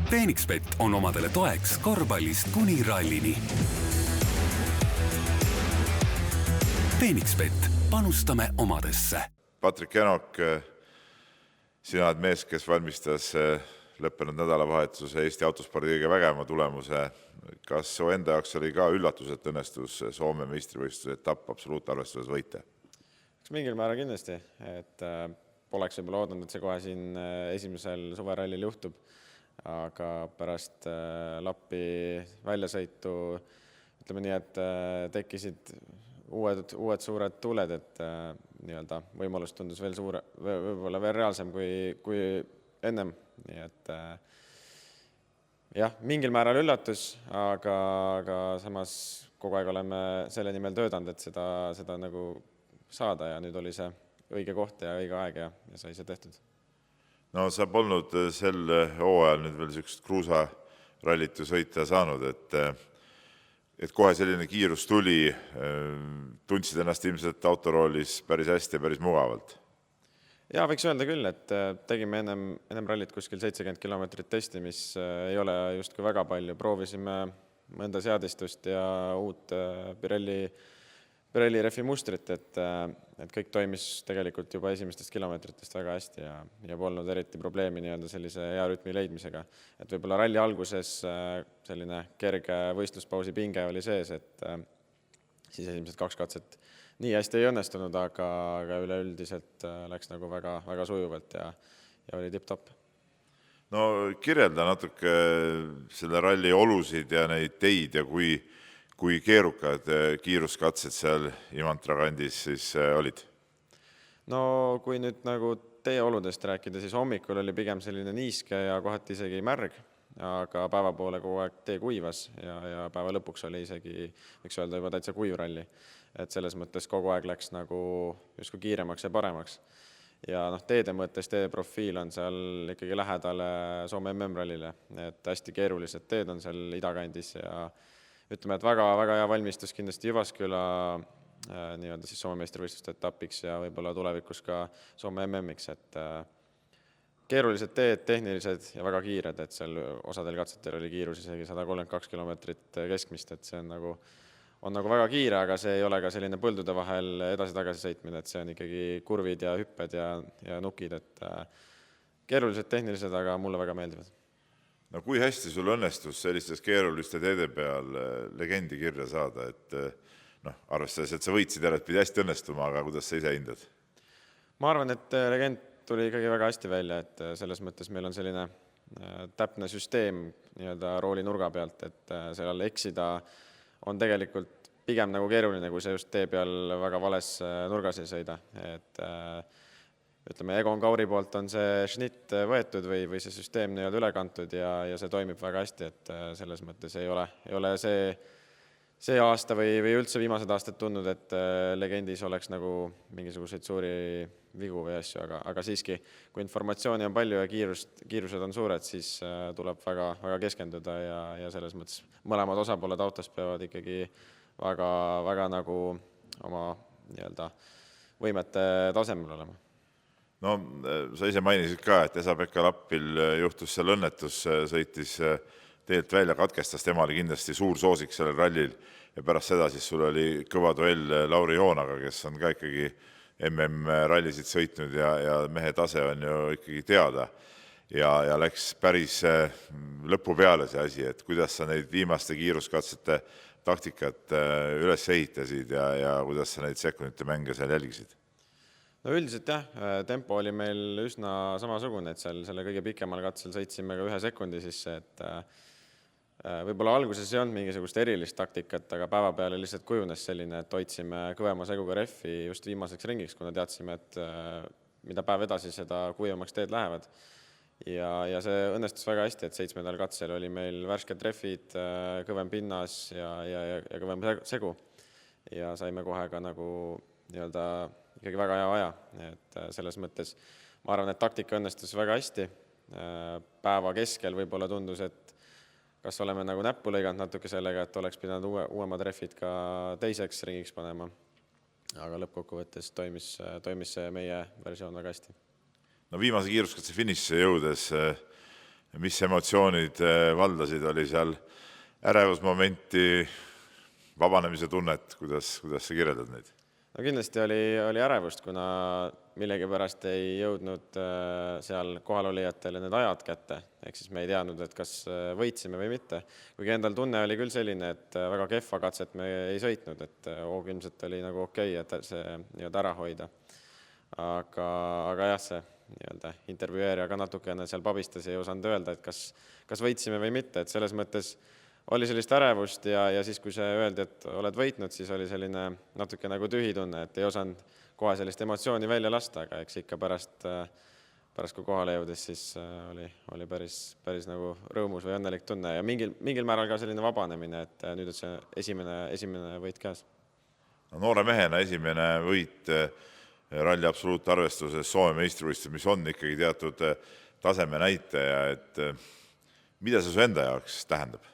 Phoenixbet on omadele toeks korvpallist kuni rallini. Phoenixbet, panustame omadesse. Patrik Enok, sina oled mees, kes valmistas lõppenud nädalavahetuse Eesti autospordi kõige vägema tulemuse. Kas su enda jaoks oli ka üllatus, et õnnestus Soome meistrivõistluse etapp absoluutarvestuses võita? Mingil määral kindlasti, et poleks võib-olla oodanud, et see kohe siin esimesel suverallil juhtub, aga pärast Lappi väljasõitu ütleme nii, et tekkisid uued suured tuled, et nii-öelda võimalus tundus veel võib-olla veel reaalsem kui ennem, nii et jah, mingil määral üllatus, aga samas kogu aeg oleme selle nimel töötanud, et seda nagu saada ja nüüd oli see õige koht ja õige aeg ja sai see tehtud. No sa polnud sel hooajal nüüd veel sellist kruusarallit ju sõita saanud, et kohe selline kiirus tuli, tundsid ennast ilmselt autoroolis päris hästi ja päris mugavalt. Ja võiks öelda küll, et tegime ennem rallit kuskil 70 kilomeetrit testi, mis ei ole justkui väga palju. Proovisime mõnda seadistust ja uut Pirelli refi mustrit, et kõik toimis tegelikult juba esimestest kilomeetritest väga hästi ja polnud eriti probleemi nii-öelda sellise hea rütmi leidmisega. Et võib-olla ralli alguses selline kerge võistluspausi pinge oli sees, et siis esimesed 2 katset nii hästi ei õnnestunud, aga üleüldiselt läks nagu väga, väga sujuvalt ja oli tipp-topp. No kirjelda natuke selle ralli olusid ja neid teid ja kui keerukad kiiruskatsed seal Imantra kandis siis olid? No kui nüüd nagu teie oludest rääkida, siis hommikul oli pigem selline niiske ja kohati isegi märg, aga päeva poole kogu aeg tee kuivas ja päeva lõpuks oli isegi, võiks öelda, juba täitsa kuiv ralli. Et selles mõttes kogu aeg läks nagu justkui kiiremaks ja paremaks. Ja teede mõttes tee profiil on seal ikkagi lähedale Soome MM-rallile, et hästi keerulised teed on seal idakandis ja ütleme, et väga, väga hea valmistus kindlasti Jyvaskyla nii-öelda siis Soome meistrivõistluste etapiks ja võib-olla tulevikus ka Soome MM-iks, et keerulised teed, tehnilised ja väga kiired, et seal osadel katsetel oli kiirus isegi 132 kilomeetrit keskmist, et see on nagu väga kiire, aga see ei ole ka selline põldude vahel edasi-tagasi sõitmine, et see on ikkagi kurvid ja hüpped ja nukid, et keerulised tehnilised, aga mulle väga meeldivad. No kui hästi sul õnnestus sellistes keeruliste teede peal legendi kirja saada, et arvestades, et sa võitsid ja pidi hästi õnnestuma, aga kuidas sa ise hindad? Ma arvan, et legend tuli ikkagi väga hästi välja, et selles mõttes meil on selline täpne süsteem nii-öelda rooli nurga pealt, et seal eksida on tegelikult pigem nagu keeruline, kui see just tee peal väga vales nurgas ei sõida. Et ütleme, Egon Kauri poolt on see šnitt võetud või see süsteem nii-öelda üle kantud ja see toimib väga hästi, et selles mõttes ei ole see aasta või üldse viimased aastad tundnud, et legendis oleks nagu mingisuguseid suuri vigu või asju, aga siiski, kui informatsiooni on palju ja kiirused on suured, siis tuleb väga, väga keskenduda ja selles mõttes mõlemad osapooled autos peavad ikkagi väga, väga nagu oma nii-öelda võimete tasemel olema. No sa ise mainisid ka, et Esa-Pekka Lappil juhtus seal õnnetus, sõitis teelt välja, katkestas, tema oli kindlasti suur soosik sellel rallil ja pärast seda siis sul oli kõva duell Lauri Joonaga, kes on ka ikkagi MM-rallisid sõitnud ja mehe tase on ju ikkagi teada ja läks päris lõpu peale see asi, et kuidas sa neid viimaste kiiruskatsete taktikat üles ehitasid ja kuidas sa neid sekundite mänge seal jälgisid? No üldiselt jah, tempo oli meil üsna samasugune, et selle kõige pikemal katsel sõitsime ka 1 sekundi sisse, et võib-olla alguses ei olnud mingisugust erilist taktikat, aga päeva peale lihtsalt kujunes selline, et hoidsime kõvema seguga refi just viimaseks ringiks, kuna teadsime, et mida päev edasi, seda kuivemaks teed lähevad. Ja see õnnestus väga hästi, et 7. katsel oli meil värsked refid, kõvem pinnas ja kõvem segu. Ja saime kohe ka nagu nii-öelda ikkagi väga hea aja, et selles mõttes ma arvan, et taktika õnnestus väga hästi. Päeva keskel võib-olla tundus, et kas oleme nagu näppu lõiganud natuke sellega, et oleks pidanud uuemad refid ka teiseks ringiks panema. Aga lõppkokkuvõttes toimis see meie versioon väga hästi. No viimase kiiruskatse finišisse jõudes mis emotsioonid valdasid, oli seal ärevusmomenti, vabanemise tunnet, kuidas sa kirjeldad neid? No kindlasti oli ärevust, kuna millegipärast ei jõudnud seal kohalolijatele need ajad kätte, ehk siis me ei teadnud, et kas võitsime või mitte. Kuigi endal tunne oli küll selline, et väga kehva katset me ei sõitnud, et hoog ilmselt oli nagu okei, et see nii-öelda ära hoida. Aga jah, see nii-öelda intervjueerija ka natukene seal pabistas ja ei osanud öelda, et kas võitsime või mitte, et selles mõttes oli sellist ärevust ja siis, kui see öeldi, et oled võitnud, siis oli selline natuke nagu tühi tunne, et ei osanud kohe sellist emotsiooni välja lasta, aga eks ikka pärast kui kohale jõudis, siis oli päris nagu rõõmus või õnnelik tunne ja mingil määral ka selline vabanemine, et nüüd on see esimene võit käes. No, noore mehena esimene võit ralli absoluutarvestuses Soome meistrivõistlusel, mis on ikkagi teatud taseme näitaja, et mida see su enda jaoks tähendab?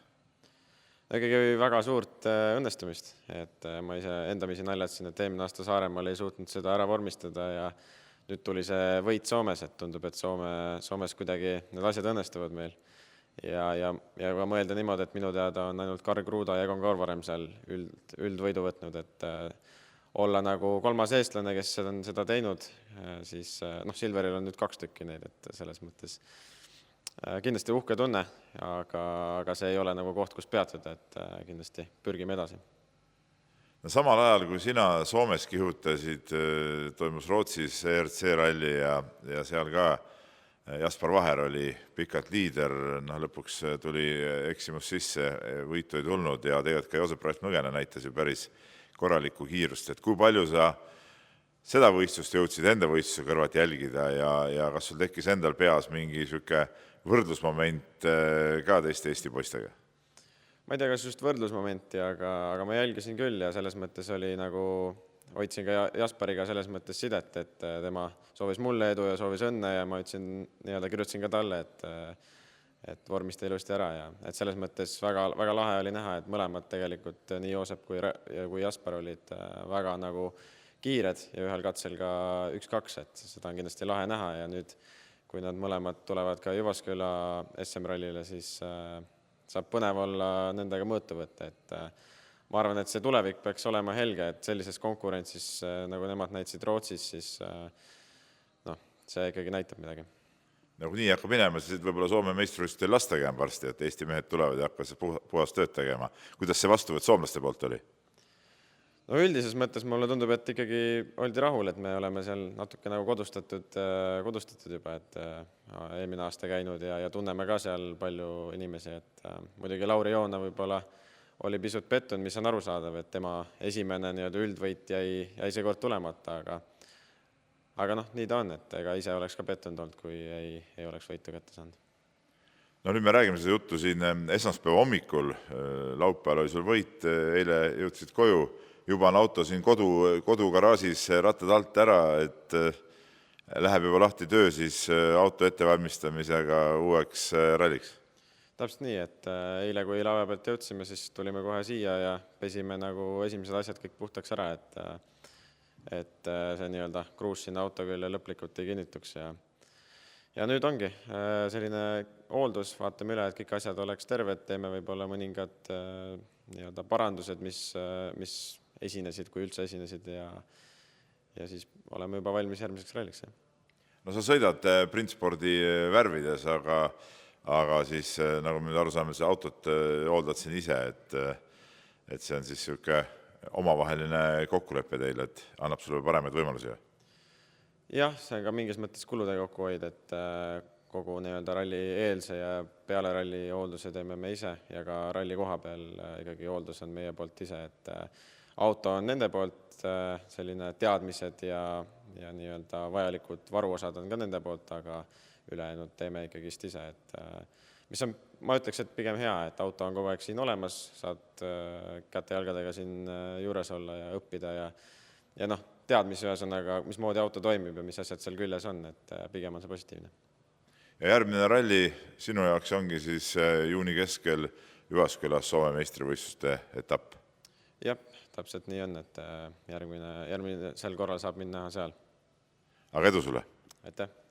Ikkagi väga suurt õnnestumist, et ma ise endamisi naljatasin, et eelmine aasta Saaremaal ei suutnud seda ära vormistada ja nüüd tuli see võit Soomes, et tundub, et Soomes kuidagi need asjad õnnestuvad meil. Ja ka mõelda niimoodi, et minu teada on ainult Karl Kruda ja Egon Korvarem seal üldvõidu võtnud, et olla nagu kolmas eestlane, kes on seda teinud, siis Silveril on nüüd 2 tükki neid, et selles mõttes kindlasti uhke tunne, aga see ei ole nagu koht, kus peatuda, et kindlasti pürgime edasi. No, samal ajal, kui sina Soomes kihutasid, toimus Rootsis ERC ralli ja seal ka Jaspar Vaher oli pikalt liider, lõpuks tuli eksimus sisse, võitu ei tulnud ja tegelikult ka Joosep Ratt Nõgene näitas ju päris korralikku kiirust, et kui palju sa seda võistlust jõudsid enda võistluse kõrvalt jälgida ja kas sul tekkis endal peas mingi süke võrdlusmoment ka teiste Eesti poistega? Ma ei tea, kas just võrdlusmomenti, aga ma jälgisin küll ja selles mõttes oli nagu, hoidsin ka Jaspariga selles mõttes sidet, et tema soovis mulle edu ja soovis õnne ja ma kirjutasin ka talle, et vormista ilusti ära ja et selles mõttes väga, väga lahe oli näha, et mõlemad tegelikult, nii Joosep kui Jaspar olid väga nagu kiired ja ühel katsel ka 1-2, et seda on kindlasti lahe näha ja nüüd kui nad mõlemad tulevad ka Jyvaskyla SM-rallile, siis saab põnev olla nendega mõõtu võtta, et ma arvan, et see tulevik peaks olema helge, et sellises konkurentsis, nagu nemad näitasid Rootsis, siis see ikkagi näitab midagi. Nagu nii hakkab minema, siis võib-olla Soome meistrivõistlustel lastagi on varsti, et Eesti mehed tulevad ja hakkavad puhast tööd tegema. Kuidas see vastuvõtt soomlaste poolt oli? No üldises mõttes mulle tundub, et ikkagi oldi rahul, et me oleme seal natuke nagu kodustatud juba, et eelmine aasta käinud ja tunneme ka seal palju inimesi, et muidugi Lauri Joona võib-olla oli pisut pettunud, mis on arusaadav, et tema esimene üldvõit jäi see kord tulemata, aga nii ta on, et ega ise oleks ka pettunud olnud, kui ei oleks võitu kätte saanud. No nüüd me räägime seda juttu siin esmaspäeva hommikul, laupäeval oli sul võit, eile jõudsid koju, juba on auto siin kodugaraažis rattad alt ära, et läheb juba lahti töö siis auto ettevalmistamisega uueks ralliks. Täpselt nii, et eile, kui laeva pealt jõudsime, siis tulime kohe siia ja pesime nagu esimesed asjad kõik puhtaks ära, et see nii-öelda kruus sinna auto küll lõplikult ei kinnituks ja nüüd ongi selline hooldus, vaatame üle, et kõik asjad oleks terved, teeme võib-olla mõningad nii-öelda parandused, mis esinesid, kui üldse esinesid ja siis oleme juba valmis järgmiseks ralliks. No sa sõidad printspordi värvides, aga siis nagu me nüüd aru saame, see autot hooldad siin ise, et see on siis siuke omavaheline kokkulepe teil, et annab sulle paremaid võimalusi? Jah, see on ka mingis mõttes kulude kokkuhoid, et kogu nii-öelda ralli eelse ja peale ralli hoolduse teeme me ise ja ka ralli koha peal ikkagi hooldus on meie poolt ise, et auto on nende poolt selline teadmised ja nii-öelda vajalikud varuosad on ka nende poolt, aga ülejäänud teeme ikkagist ise, et mis on, ma ütleks, et pigem hea, et auto on kogu aeg siin olemas, saad käte-jalgadega siin juures olla ja õppida ja teadmisi ühesõnaga, mismoodi auto toimib ja mis asjad seal küljes on, et pigem on see positiivne. Ja järgmine ralli sinu jaoks ongi siis juuni keskel Jyvaskylas Soome meistrivõistluste etapp? Jah, täpselt nii on, et järgmine sel korral saab minna seal. Aga edu sulle! Aitäh!